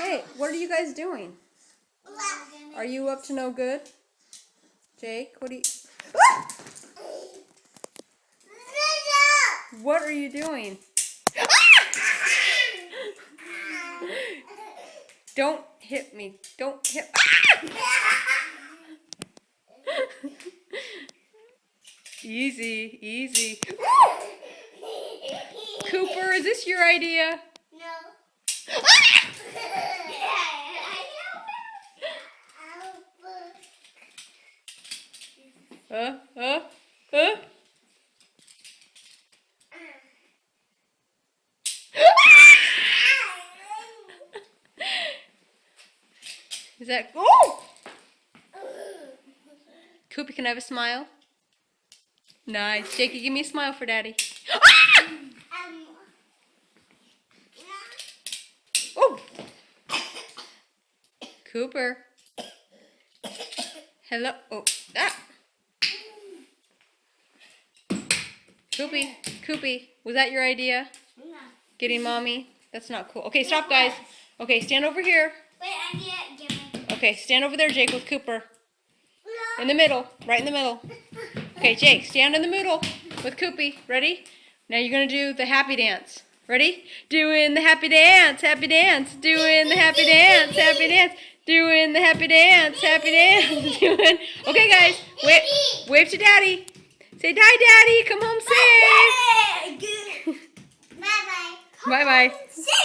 Hey, what are you guys doing? Are you up to no good? Jake, what are you... Ah! What are you doing? Ah! Don't hit me. Don't hit... Ah! Easy, easy. Cooper, is this your idea? No. Ah! Uh. Is that... Oh! Cooper, can I have a smile? Nice. Jakey, give me a smile for Daddy. Ah! Oh! Cooper. Hello. Oh. Ah! Koopy, was that your idea? No. Getting mommy? That's not cool. Okay, stop, guys. Okay, stand over here. Wait, I need to give me. Okay, stand over there, Jake, with Cooper. In the middle. Right in the middle. Okay, Jake, stand in the middle with Koopy. Ready? Now you're going to do the happy dance. Ready? Doing the happy dance, happy dance. Doing the happy dance, happy dance. Doing the happy dance, happy dance. Doing... Okay, guys, wave to Daddy. Say, "Die, Daddy, come home safe." Bye-bye. Bye-bye.